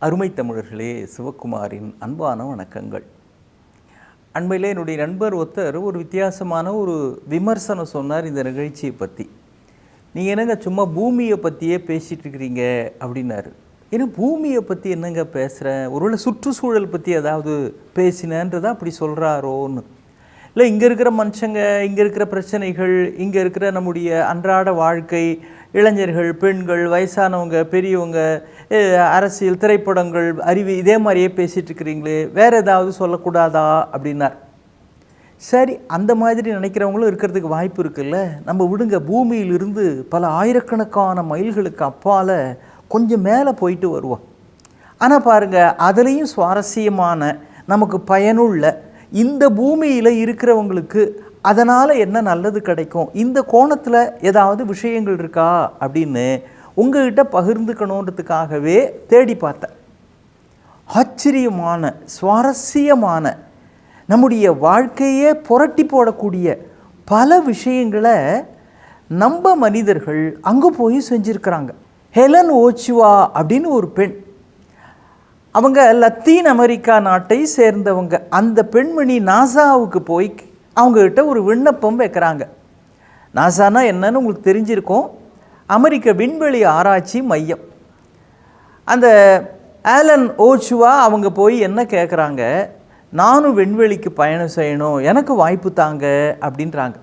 அருமை தமிழர்களே, சிவகுமாரின் அன்பான வணக்கங்கள். அண்மையிலே என்னுடைய நண்பர் ஒருத்தர் ஒரு வித்தியாசமான ஒரு விமர்சனம் சொன்னார் இந்த நிகழ்ச்சியை பற்றி. நீங்கள் என்னங்க சும்மா பூமியை பற்றியே பேசிகிட்டு இருக்கிறீங்க அப்படின்னாரு. ஏன்னா பூமியை பற்றி என்னங்க பேசுகிறேன், ஒருவேளை சுற்றுச்சூழல் பற்றி ஏதாவது பேசினேன்றதான் அப்படி சொல்கிறாரோன்னு. இல்லை, இங்கே இருக்கிற மனுஷங்க, இங்கே இருக்கிற பிரச்சனைகள், இங்கே இருக்கிற நம்முடைய அன்றாட வாழ்க்கை, இளைஞர்கள், பெண்கள், வயசானவங்க, பெரியவங்க, அரசியல், திரைப்படங்கள், அறிவு, இதே மாதிரியே பேசிகிட்டு இருக்கிறீங்களே, வேறு ஏதாவது சொல்லக்கூடாதா அப்படின்னார். சரி, அந்த மாதிரி நினைக்கிறவங்களும் இருக்கிறதுக்கு வாய்ப்பு இருக்குல்ல. நம்ம விடுங்க, பூமியிலிருந்து பல ஆயிரக்கணக்கான மைல்களுக்கு அப்பால் கொஞ்சம் மேலே போயிட்டு வருவோம். ஆனால் பாருங்கள், அதுலேயும் சுவாரஸ்யமான, நமக்கு பயனுள்ள, இந்த பூமியில் இருக்கிறவங்களுக்கு அதனால் என்ன நல்லது கிடைக்கும், இந்த கோணத்தில் ஏதாவது விஷயங்கள் இருக்கா அப்படின்னு உங்கள்கிட்ட பகிர்ந்துக்கணுன்றதுக்காகவே தேடி பார்த்தேன். ஆச்சரியமான, சுவாரஸ்யமான, நம்முடைய வாழ்க்கையே புரட்டி போடக்கூடிய பல விஷயங்களை நம்ம மனிதர்கள் அங்கே போய் செஞ்சுருக்கிறாங்க. ஹெலன் ஓச்சுவா அப்படின்னு ஒரு பெண், அவங்க லத்தீன் அமெரிக்கா நாட்டை சேர்ந்தவங்க. அந்த பெண்மணி நாசாவுக்கு போய் அவங்கக்கிட்ட ஒரு விண்ணப்பம் வைக்கிறாங்க. நாசானா என்னன்னு உங்களுக்கு தெரிஞ்சிருக்கும், அமெரிக்க விண்வெளி ஆராய்ச்சி மையம். அந்த ஆலன் ஓச்சுவா அவங்க போய் என்ன கேட்குறாங்க, நானும் விண்வெளிக்கு பயணம் செய்யணும், எனக்கு வாய்ப்பு தாங்க அப்படின்றாங்க.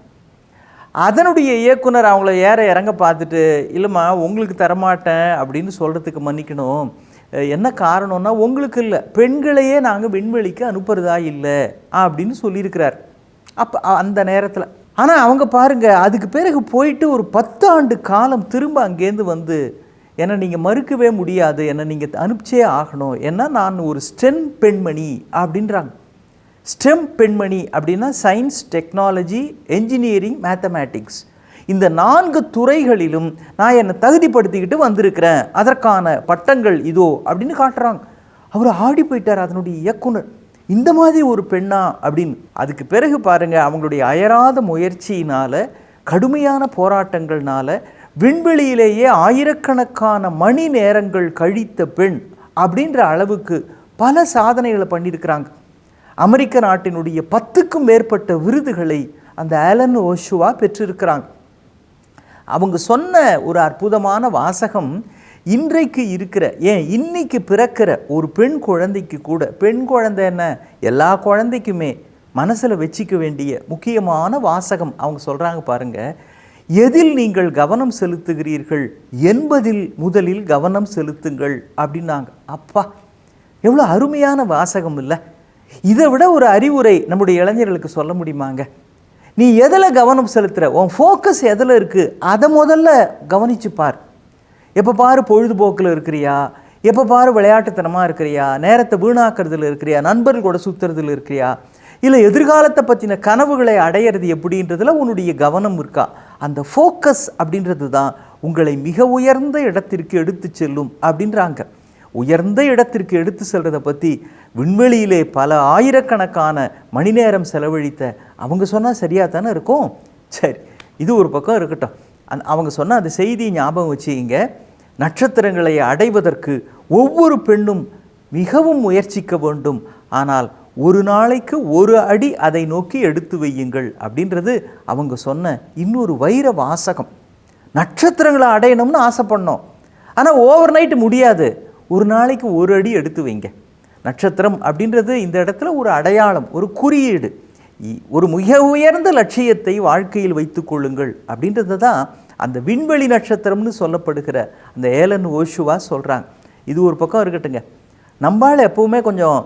அதனுடைய இயக்குனர் அவங்கள ஏற இறங்க பார்த்துட்டு, இல்லைம்மா உங்களுக்கு தரமாட்டேன் அப்படின்னு சொல்கிறதுக்கு மன்னிக்கணும், என்ன காரணம்னா உங்களுக்கு இல்லை, பெண்களையே நாங்கள் விண்வெளிக்கு அனுப்புறதா இல்லை அப்படின்னு சொல்லியிருக்கிறார் அப்போ அந்த நேரத்தில். ஆனால் அவங்க பாருங்கள், அதுக்கு பிறகு போயிட்டு ஒரு 10 ஆண்டு காலம் திரும்ப அங்கேருந்து வந்து, என்னை நீங்கள் மறுக்கவே முடியாது, என்னை நீங்கள் அனுப்பிச்சே ஆகணும், ஏன்னா நான் ஒரு ஸ்டெம் பெண்மணி அப்படின்றாங்க. ஸ்டெம் பெண்மணி அப்படின்னா சயின்ஸ், டெக்னாலஜி, என்ஜினியரிங், மேத்தமேட்டிக்ஸ், இந்த 4 துறைகளிலும் நான் என்னை தகுதிப்படுத்திக்கிட்டு வந்திருக்கிறேன், அதற்கான பட்டங்கள் இதோ அப்படின்னு காட்டுறாங்க. அவர் ஆடி போயிட்டார் அதனுடைய இயக்குனர், இந்த மாதிரி ஒரு பெண்ணா அப்படின்னு. அதுக்கு பிறகு பாருங்கள், அவங்களுடைய அயராத முயற்சியினால், கடுமையான போராட்டங்கள்னால விண்வெளியிலேயே ஆயிரக்கணக்கான மணி நேரங்கள் கழித்த பெண் அப்படின்ற அளவுக்கு பல சாதனைகளை பண்ணியிருக்கிறாங்க. அமெரிக்க நாட்டினுடைய 10க்கும் மேற்பட்ட விருதுகளை அந்த ஆலன் ஓச்சுவா பெற்றிருக்கிறாங்க. அவங்க சொன்ன ஒரு அற்புதமான வாசகம், இன்றைக்கு இருக்கிற, இன்னைக்கு பிறக்கிற ஒரு பெண் குழந்தைக்கு கூட, பெண் குழந்தை என்ன, எல்லா குழந்தைக்குமே மனசில் வச்சிக்க வேண்டிய முக்கியமான வாசகம் அவங்க சொல்கிறாங்க பாருங்கள். எதில் நீங்கள் கவனம் செலுத்துகிறீர்கள் என்பதில் முதலில் கவனம் செலுத்துங்கள் அப்படின்னாங்க. அப்பா, எவ்வளோ அருமையான வாசகம் இல்லை? இதை விட ஒரு அறிவுரை நம்முடைய இளைஞர்களுக்கு சொல்ல முடியுமாங்க? நீ எதில் கவனம் செலுத்துகிற, உன் ஃபோக்கஸ் எதில் இருக்குது, அதை முதல்ல கவனிச்சு பார். எப்போ பாரு பொழுதுபோக்கில் இருக்கிறியா, எப்போ பாரு விளையாட்டுத்தனமாக இருக்கிறியா, நேரத்தை வீணாக்கிறதுல இருக்கிறியா, நண்பர்கள் கூட சுற்றுறதுல இருக்கிறியா, இல்லை எதிர்காலத்தை பற்றின கனவுகளை அடையிறது எப்படின்றதுல உன்னுடைய கவனம் இருக்கா? அந்த ஃபோக்கஸ் அப்படின்றது தான் உங்களை மிக உயர்ந்த இடத்திற்கு எடுத்து செல்லும் அப்படின்றாங்க. உயர்ந்த இடத்திற்கு எடுத்து செல்றதை பற்றி விண்வெளியிலே பல ஆயிரக்கணக்கான மணி நேரம் செலவழித்த அவங்க சொன்னால் சரியாக தானே இருக்கும். சரி, இது ஒரு பக்கம் இருக்கட்டும். அவங்க சொன்ன அந்த செய்தியை ஞாபகம் வச்சுங்க. நட்சத்திரங்களை அடைவதற்கு ஒவ்வொரு பெண்ணும் மிகவும் முயற்சிக்க வேண்டும், ஆனால் ஒரு நாளைக்கு ஒரு அடி அதை நோக்கி எடுத்து வையுங்கள் அப்படின்றது அவங்க சொன்ன இன்னொரு வைர வாசகம். நட்சத்திரங்களை அடையணும்னு ஆசைப்படணும், ஆனால் ஓவர் நைட்டு முடியாது, ஒரு நாளைக்கு ஒரு அடி எடுத்து வைங்க. நட்சத்திரம் அப்படின்றது இந்த இடத்துல ஒரு அடையாளம், ஒரு குறியீடு. ஒரு மிக உயர்ந்த லட்சியத்தை வாழ்க்கையில் வைத்து கொள்ளுங்கள் அப்படின்றது தான் அந்த விண்வெளி நட்சத்திரம்னு சொல்லப்படுகிற அந்த ஏலன் ஓச்சுவா சொல்கிறாங்க. இது ஒரு பக்கம் இருக்கட்டுங்க. நம்பாள் எப்போவுமே கொஞ்சம்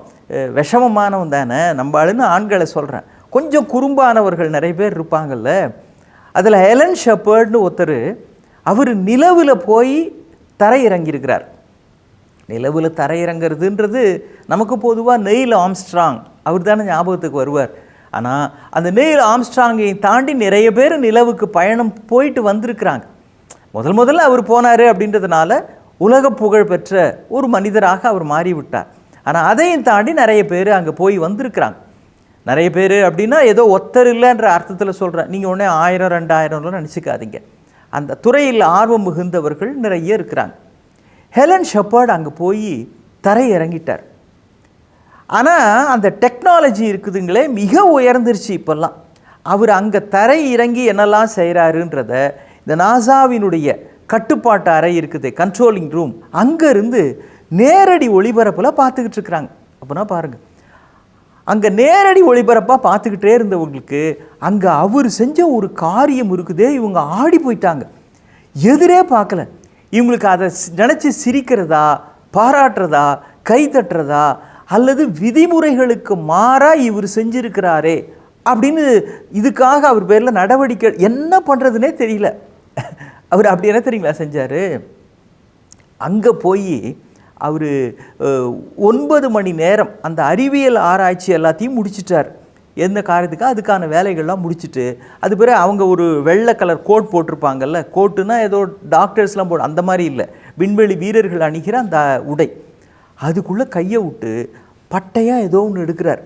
விஷமமானவன் தானே, நம்பாளுன்னு ஆண்களை சொல்கிறேன். கொஞ்சம் குறும்பானவர்கள் நிறைய பேர் இருப்பாங்கல்ல. அதில் ஹெலன் ஷெப்பர்ட்னு ஒருத்தர், அவர் நிலவில் போய் தரையிறங்கியிருக்கிறார். நிலவில் தரையிறங்கிறதுன்றது நமக்கு பொதுவாக நெயில் ஆம்ஸ்ட்ராங் அவர் தானே ஞாபகத்துக்கு வருவார். ஆனால் அந்த நெயில் ஆம்ஸ்ட்ராங்கை தாண்டி நிறைய பேர் நிலவுக்கு பயணம் போயிட்டு வந்திருக்கிறாங்க. முதல்ல அவர் போனார் அப்படின்றதுனால உலக புகழ் பெற்ற ஒரு மனிதராக அவர் மாறிவிட்டார். ஆனால் அதையும் தாண்டி நிறைய பேர் அங்கே போய் வந்திருக்கிறாங்க. நிறைய பேர் அப்படின்னா ஏதோ ஒத்தர் இல்லைன்ற அர்த்தத்தில் சொல்கிறேன். நீங்கள் உடனே 1000 2000 நினச்சிக்காதீங்க. அந்த துறையில் ஆர்வம் மிகுந்தவர்கள் நிறைய இருக்கிறாங்க. ஹெலன் ஷெப்பர்ட் அங்கே போய் தரை இறங்கிட்டார். ஆனால் அந்த டெக்னாலஜி இருக்குதுங்களே மிக உயர்ந்துருச்சு இப்போல்லாம். அவர் அங்கே தரை இறங்கி என்னெல்லாம் செய்கிறாருன்றத இந்த நாசாவினுடைய கட்டுப்பாட்டு அறை இருக்குது, கண்ட்ரோலிங் ரூம், அங்கேருந்து நேரடி ஒளிபரப்பில் பார்த்துக்கிட்டு இருக்கிறாங்க. அப்படின்னா பாருங்கள், அங்கே நேரடி ஒளிபரப்பாக பார்த்துக்கிட்டே இருந்தவங்களுக்கு அங்கே அவர் செஞ்ச ஒரு காரியம் இருக்குதே, இவங்க ஆடி போயிட்டாங்க. எதிரே பார்க்கல. இவங்களுக்கு அதை நினச்சி சிரிக்கிறதா, பாராட்டுறதா, கை தட்டுறதா, அல்லது விதிமுறைகளுக்கு மாறாக இவர் செஞ்சிருக்கிறாரே அப்படின்னு இதுக்காக அவர் பேரில் நடவடிக்கை என்ன பண்ணுறதுனே தெரியல. அவர் அப்படி என்ன தெரியுங்களா செஞ்சார்? அங்கே போய் அவர் 9 மணி நேரம் அந்த அறிவியல் ஆராய்ச்சி எல்லாத்தையும் முடிச்சிட்டார். எந்த காரியத்துக்கு அதுக்கான வேலைகள்லாம் முடிச்சுட்டு, அது பிறகு அவங்க ஒரு வெள்ளை கலர் கோட் போட்டிருப்பாங்கல்ல, கோட்டுனா ஏதோ டாக்டர்ஸ்லாம் போட அந்த மாதிரி இல்லை, விண்வெளி வீரர்கள் அணிகிற அந்த உடை, அதுக்குள்ளே கையை விட்டு பட்டையாக ஏதோ ஒன்று எடுக்கிறார்.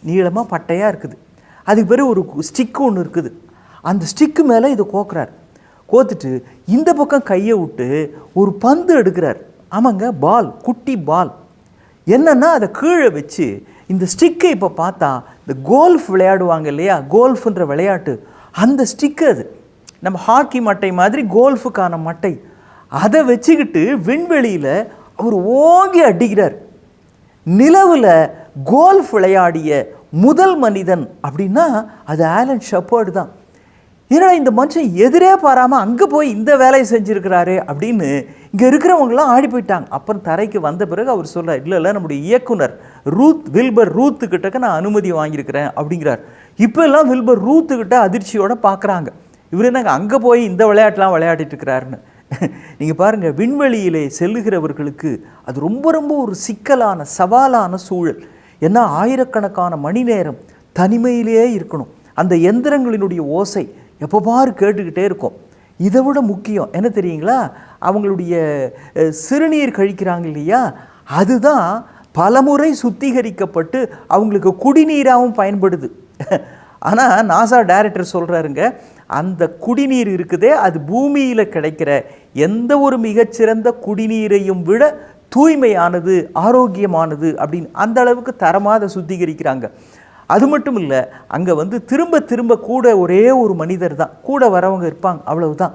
நீளமாக பட்டையாக இருக்குது. அதுக்கு பிறகு ஒரு ஸ்டிக்கு ஒன்று இருக்குது. அந்த ஸ்டிக்கு மேலே இதை கோக்குறார். கோத்துட்டு இந்த பக்கம் கையை விட்டு ஒரு பந்து எடுக்கிறார். ஆமாங்க, பால், குட்டி பால். என்னென்னா அதை கீழே வச்சு இந்த ஸ்டிக்கை இப்போ பார்த்தா இந்த கோல்ஃப் விளையாடுவாங்க இல்லையா, கோல்ஃப்ன்ற விளையாட்டு, அந்த ஸ்டிக்கு அது நம்ம ஹாக்கி மட்டை மாதிரி கோல்ஃபுக்கான மட்டை, அதை வச்சுக்கிட்டு விண்வெளியில் அவர் ஓங்கி அடிக்கிறார். நிலவில் கோல்ஃப் விளையாடிய முதல் மனிதன் அப்படின்னா அது ஆலன் ஷெப்பர்டு தான். ஏன்னா இந்த மனுஷன் எதிரே பாராமல் அங்கே போய் இந்த வேலையை செஞ்சுருக்கிறாரு அப்படின்னு இங்கே இருக்கிறவங்களாம் ஆடி போயிட்டாங்க. அப்புறம் தரைக்கு வந்த பிறகு அவர் சொல்கிறார், இல்லை நம்முடைய இயக்குனர் வில்பர் ரூத்துக்கிட்ட நான் அனுமதி வாங்கியிருக்கிறேன் அப்படிங்கிறார். இப்போ எல்லாம் வில்பர் ரூத்துக்கிட்ட அதிர்ச்சியோடு பார்க்குறாங்க, இவர் என்னங்க அங்கே போய் இந்த விளையாட்டெலாம் விளையாடிட்டு இருக்கிறாருன்னு. நீங்கள் பாருங்கள், விண்வெளியிலே செல்லுகிறவர்களுக்கு அது ரொம்ப ரொம்ப ஒரு சிக்கலான சவாலான சூழல். ஏன்னா ஆயிரக்கணக்கான மணி நேரம் தனிமையிலே இருக்கணும். அந்த எந்திரங்களினுடைய ஓசை எப்போ பாரு கேட்டுக்கிட்டே இருக்கும். இதை விட முக்கியம் என்ன தெரியுங்களா, அவங்களுடைய சிறுநீர் கழிக்கிறாங்க இல்லையா, அதுதான் பலமுறை சுத்திகரிக்கப்பட்டு அவங்களுக்கு குடிநீராகவும் பயன்படுது. ஆனால் நாசா டைரக்டர் சொல்கிறாருங்க, அந்த குடிநீர் இருக்குதே அது பூமியில் கிடைக்கிற எந்த ஒரு மிகச்சிறந்த குடிநீரையும் விட தூய்மையானது, ஆரோக்கியமானது அப்படின்னு அந்த அளவுக்கு தரமாக அதை சுத்திகரிக்கிறாங்க. அது மட்டும் இல்லை, அங்கே திரும்ப திரும்ப கூட ஒரே ஒரு மனிதர் தான் கூட வரவங்க இருப்பாங்க, அவ்வளவுதான்.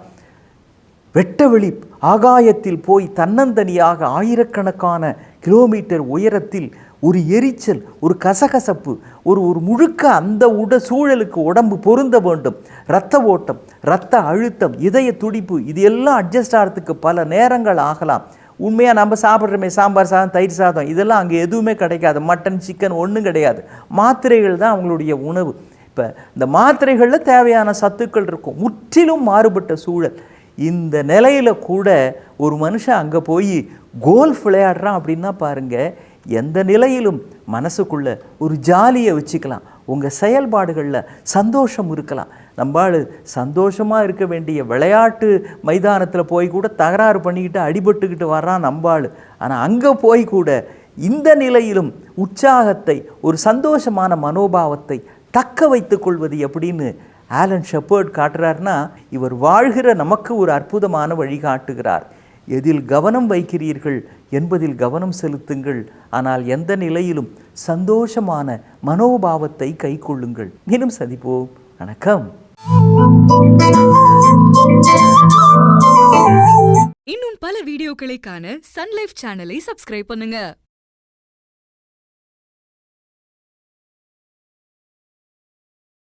வெட்டவெளி ஆகாயத்தில் போய் தன்னந்தனியாக ஆயிரக்கணக்கான கிலோமீட்டர் உயரத்தில் ஒரு எரிச்சல், ஒரு கசகசப்பு, ஒரு முழுக்க அந்த சூழலுக்கு உடம்பு பொருந்த வேண்டும். இரத்த ஓட்டம், இரத்த அழுத்தம், இதய துடிப்பு, இது எல்லாம் அட்ஜஸ்ட் ஆகிறதுக்கு பல நேரங்கள் ஆகலாம். உண்மையாக நம்ம சாப்பிட்றோமே சாம்பார் சாதம், தயிர் சாதம், இதெல்லாம் அங்கே எதுவுமே கிடைக்காது. மட்டன், சிக்கன் ஒன்றும் கிடையாது. மாத்திரைகள் தான் அவங்களுடைய உணவு. இப்போ இந்த மாத்திரைகளில் தேவையான சத்துக்கள் இருக்கும். முற்றிலும் மாறுபட்ட சூழல். இந்த நிலையில் கூட ஒரு மனுஷன் அங்கே போய் கோல்ஃப் விளையாடுறான் அப்படின்னா பாருங்கள், எந்த நிலையிலும் மனசுக்குள்ளே ஒரு ஜாலியை வச்சுக்கலாம். உங்கள் செயல்பாடுகளில் சந்தோஷம் இருக்கலாம். நம்மால் சந்தோஷமாக இருக்க வேண்டிய விளையாட்டு மைதானத்தில் போய் கூட தகராறு பண்ணிக்கிட்டு அடிபட்டுக்கிட்டு வர்றான் நம்மால். ஆனால் அங்கே போய் கூட இந்த நிலையிலும் உற்சாகத்தை, ஒரு சந்தோஷமான மனோபாவத்தை தக்க வைத்து கொள்வது எப்படின்னு ஆலன் ஷெப்பர்ட் காட்டுறாருன்னா, இவர் வாழ்கிற நமக்கு ஒரு அற்புதமான வழிகாட்டுகிறார். எதில் கவனம் வைக்கிறீர்கள் என்பதில் கவனம் செலுத்துங்கள், ஆனால் எந்த நிலையிலும் சந்தோஷமான மனோபாவத்தை கை கொள்ளுங்கள். மீண்டும் சந்திப்போம். வணக்கம். இன்னும் பல வீடியோக்களை காண சன் லைஃப் சேனலை சப்ஸ்கிரைப் பண்ணுங்க.